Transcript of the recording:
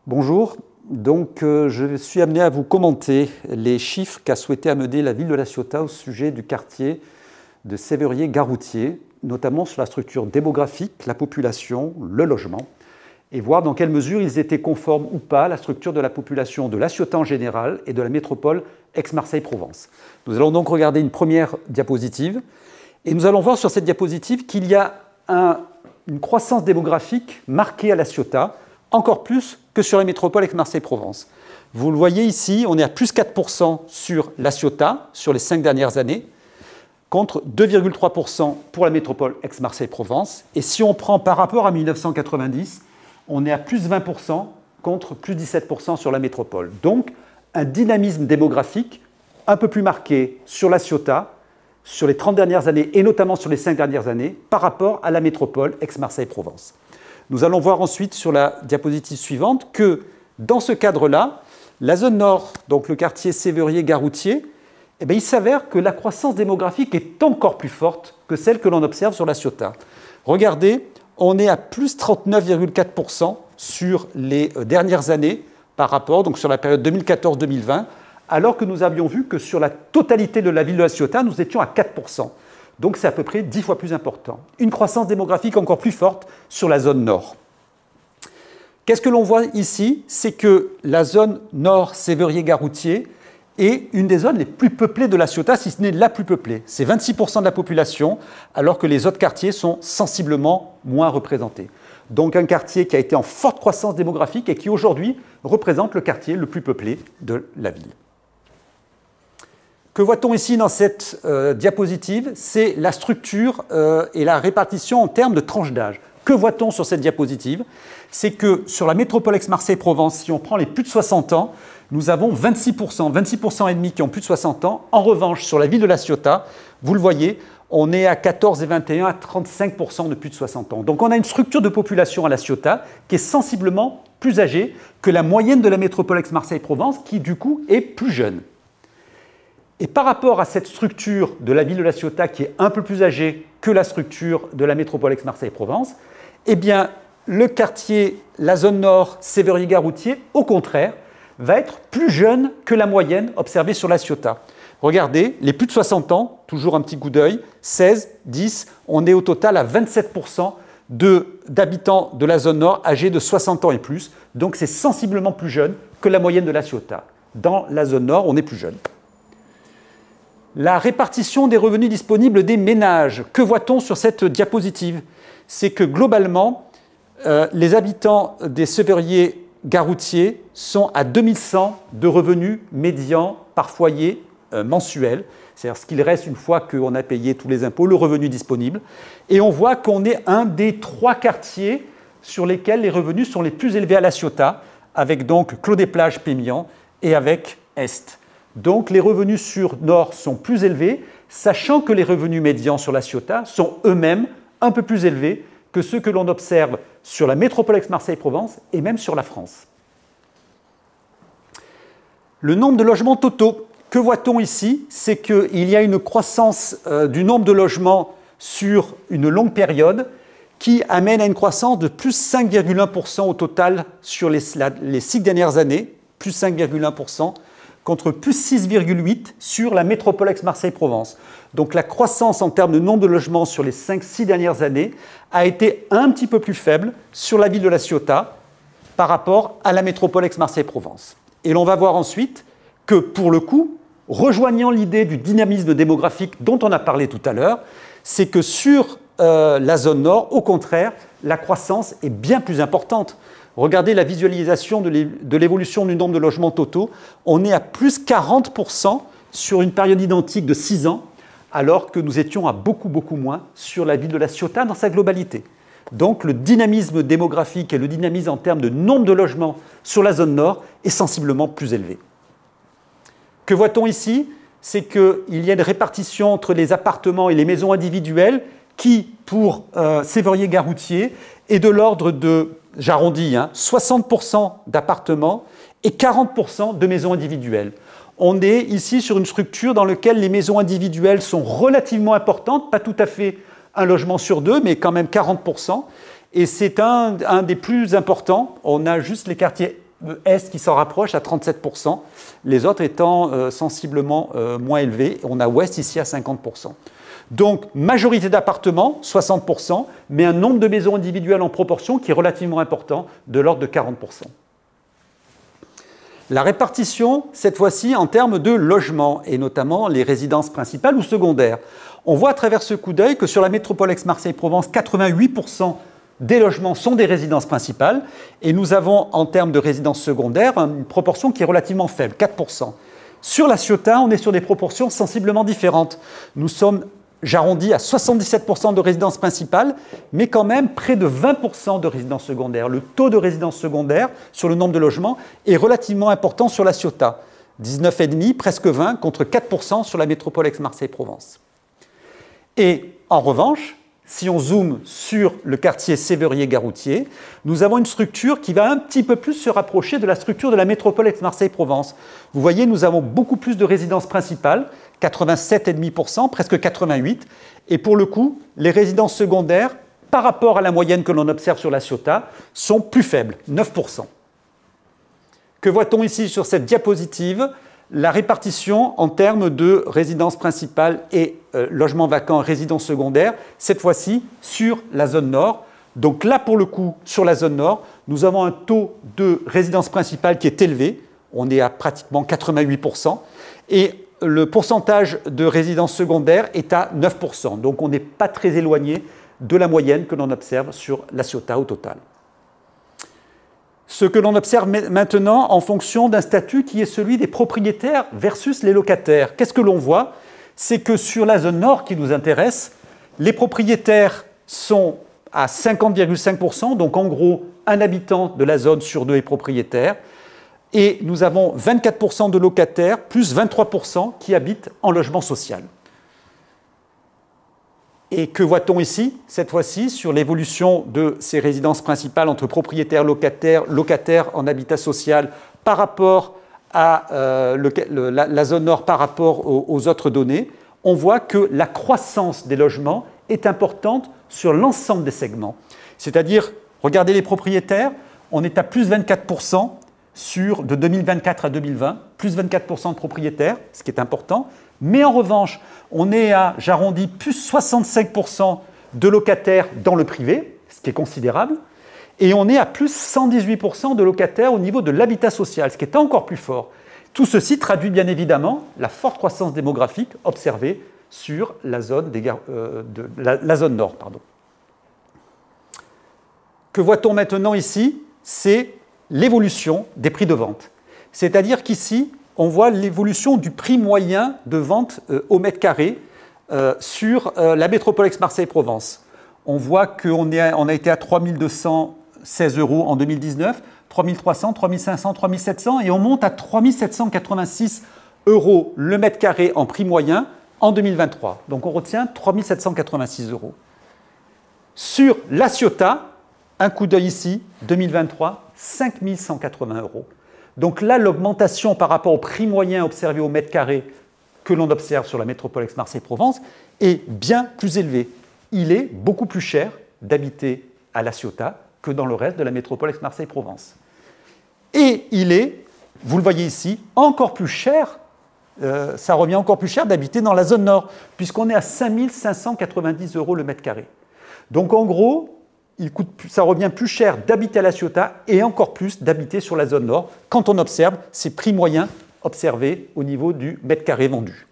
Bonjour, je suis amené à vous commenter les chiffres qu'a souhaité amener la ville de La Ciotat au sujet du quartier de Séverier-Garoutier, notamment sur la structure démographique, la population, le logement, et voir dans quelle mesure ils étaient conformes ou pas à la structure de la population de La Ciotat en général et de la métropole Aix-Marseille-Provence. Nous allons donc regarder une première diapositive, et nous allons voir sur cette diapositive qu'il y a une croissance démographique marquée à La Ciotat, encore plus que sur la métropole Aix-Marseille-Provence. Vous le voyez ici, on est à plus 4% sur La Ciotat sur les 5 dernières années, contre 2,3% pour la métropole Aix-Marseille-Provence. Et si on prend par rapport à 1990, on est à plus 20% contre plus 17% sur la métropole. Donc, un dynamisme démographique un peu plus marqué sur La Ciotat, sur les 30 dernières années, et notamment sur les 5 dernières années, par rapport à la métropole Aix-Marseille-Provence. Nous allons voir ensuite sur la diapositive suivante que dans ce cadre-là, la zone nord, donc le quartier Séverier-Garoutier, il s'avère que la croissance démographique est encore plus forte que celle que l'on observe sur La Ciotat. Regardez, on est à plus 39,4% sur les dernières années par rapport, donc sur la période 2014-2020, alors que nous avions vu que sur la totalité de la ville de La Ciotat, nous étions à 4%. Donc c'est à peu près 10 fois plus important. Une croissance démographique encore plus forte sur la zone nord. Qu'est-ce que l'on voit ici? C'est que la zone nord Séverier-Garoutier est une des zones les plus peuplées de La Ciotat, si ce n'est la plus peuplée. C'est 26% de la population, alors que les autres quartiers sont sensiblement moins représentés. Donc un quartier qui a été en forte croissance démographique et qui aujourd'hui représente le quartier le plus peuplé de la ville. Que voit-on ici dans cette diapositive? C'est la structure et la répartition en termes de tranches d'âge. Que voit-on sur cette diapositive? C'est que sur la métropole Aix-Marseille-Provence, si on prend les plus de 60 ans, nous avons 26%, 26% et demi qui ont plus de 60 ans. En revanche, sur la ville de La Ciotat, vous le voyez, on est à 14 et 21 à 35% de plus de 60 ans. Donc on a une structure de population à La Ciotat qui est sensiblement plus âgée que la moyenne de la métropole Aix-Marseille-Provence, qui du coup est plus jeune. Et par rapport à cette structure de la ville de La Ciotat qui est un peu plus âgée que la structure de la métropole Aix-Marseille-Provence, eh bien, le quartier, la zone nord, Séverier-Garoutier, au contraire, va être plus jeune que la moyenne observée sur La Ciotat. Regardez, les plus de 60 ans, toujours un petit coup d'œil, 16, 10, on est au total à 27% d'habitants de la zone nord âgés de 60 ans et plus. Donc c'est sensiblement plus jeune que la moyenne de La Ciotat. Dans la zone nord, on est plus jeune. La répartition des revenus disponibles des ménages. Que voit-on sur cette diapositive? C'est que globalement, les habitants des Séverier-Garoutier sont à 2100 de revenus médians par foyer mensuel, c'est-à-dire ce qu'il reste une fois qu'on a payé tous les impôts, le revenu disponible. Et on voit qu'on est un des 3 quartiers sur lesquels les revenus sont les plus élevés à La Ciotat, avec donc Clos-des-Plages, Pémian et avec Est. Donc les revenus sur Nord sont plus élevés, sachant que les revenus médians sur La Ciotat sont eux-mêmes un peu plus élevés que ceux que l'on observe sur la métropole Aix-Marseille-Provence et même sur la France. Le nombre de logements totaux. Que voit-on ici? C'est qu'il y a une croissance du nombre de logements sur une longue période qui amène à une croissance de plus 5,1% au total sur les 6 dernières années, plus 5,1%, contre plus 6,8% sur la métropole Aix-Marseille-Provence. Donc la croissance en termes de nombre de logements sur les 5-6 dernières années a été un petit peu plus faible sur la ville de La Ciotat par rapport à la métropole Aix-Marseille-Provence. Et l'on va voir ensuite que pour le coup, rejoignant l'idée du dynamisme démographique dont on a parlé tout à l'heure, c'est que sur la zone nord, au contraire, la croissance est bien plus importante. Regardez la visualisation de l'évolution du nombre de logements totaux. On est à plus 40% sur une période identique de 6 ans, alors que nous étions à beaucoup moins sur la ville de La Ciotat dans sa globalité. Donc le dynamisme démographique et le dynamisme en termes de nombre de logements sur la zone nord est sensiblement plus élevé. Que voit-on ici? C'est qu'il y a une répartition entre les appartements et les maisons individuelles qui, pour Séverier-Garoutier, est de l'ordre de, j'arrondis, 60% d'appartements et 40% de maisons individuelles. On est ici sur une structure dans laquelle les maisons individuelles sont relativement importantes, pas tout à fait un logement sur 2, mais quand même 40%. Et c'est un des plus importants. On a juste les quartiers Est qui s'en rapproche à 37%, les autres étant sensiblement moins élevés. On a Ouest ici à 50%. Donc, majorité d'appartements, 60%, mais un nombre de maisons individuelles en proportion qui est relativement important, de l'ordre de 40%. La répartition, cette fois-ci, en termes de logement, et notamment les résidences principales ou secondaires. On voit à travers ce coup d'œil que sur la métropole Aix-Marseille-Provence, 88% des logements sont des résidences principales, et nous avons, en termes de résidences secondaires, une proportion qui est relativement faible, 4%. Sur la Ciotat, on est sur des proportions sensiblement différentes. Nous sommes, j'arrondis, à 77% de résidences principales, mais quand même près de 20% de résidences secondaires. Le taux de résidences secondaires sur le nombre de logements est relativement important sur la Ciotat. 19,5, presque 20, contre 4% sur la métropole Aix-Marseille-Provence. Et en revanche, si on zoome sur le quartier Séverier-Garoutier, nous avons une structure qui va un petit peu plus se rapprocher de la structure de la métropole Aix-Marseille-Provence. Vous voyez, nous avons beaucoup plus de résidences principales, 87,5%, presque 88%. Et pour le coup, les résidences secondaires, par rapport à la moyenne que l'on observe sur la Ciotat, sont plus faibles, 9%. Que voit-on ici sur cette diapositive? La répartition en termes de résidences principales et logements vacants, résidences secondaires, cette fois-ci sur la zone nord. Donc là, pour le coup, sur la zone nord, nous avons un taux de résidences principales qui est élevé. On est à pratiquement 88%. Et le pourcentage de résidences secondaires est à 9%. Donc on n'est pas très éloigné de la moyenne que l'on observe sur la Ciotat au total. Ce que l'on observe maintenant en fonction d'un statut qui est celui des propriétaires versus les locataires. Qu'est-ce que l'on voit? C'est que sur la zone nord qui nous intéresse, les propriétaires sont à 50,5%, donc en gros, un habitant de la zone sur deux est propriétaire. Et nous avons 24% de locataires, plus 23% qui habitent en logement social. Et que voit-on ici, cette fois-ci, sur l'évolution de ces résidences principales entre propriétaires, locataires en habitat social par rapport à la zone nord, par rapport aux autres données? On voit que la croissance des logements est importante sur l'ensemble des segments. C'est-à-dire, regardez les propriétaires, on est à plus 24% de 2024 à 2020, plus 24% de propriétaires, ce qui est important. Mais en revanche, on est à, j'arrondis, plus 65% de locataires dans le privé, ce qui est considérable, et on est à plus 118% de locataires au niveau de l'habitat social, ce qui est encore plus fort. Tout ceci traduit bien évidemment la forte croissance démographique observée sur la zone, la zone nord. Que voit-on maintenant ici? C'est l'évolution des prix de vente. C'est-à-dire qu'ici, on voit l'évolution du prix moyen de vente au mètre carré sur la métropole Aix-Marseille-Provence. On voit qu'on a été à 3 216 € en 2019, 3 300, 3 500, 3 700 et on monte à 3 786 € le mètre carré en prix moyen en 2023. Donc on retient 3 786 €. Sur la Ciotat, un coup d'œil ici, 2023, 5 180 €. Donc là, l'augmentation par rapport au prix moyen observé au mètre carré que l'on observe sur la métropole Aix-Marseille-Provence est bien plus élevé. Il est beaucoup plus cher d'habiter à la Ciotat que dans le reste de la métropole Aix-Marseille-Provence. Et il est, vous le voyez ici, encore plus cher, ça revient encore plus cher d'habiter dans la zone nord, puisqu'on est à 5 590 € le mètre carré. Donc en gros, ça revient plus cher d'habiter à la Ciotat et encore plus d'habiter sur la zone nord quand on observe ces prix moyens observés au niveau du mètre carré vendu.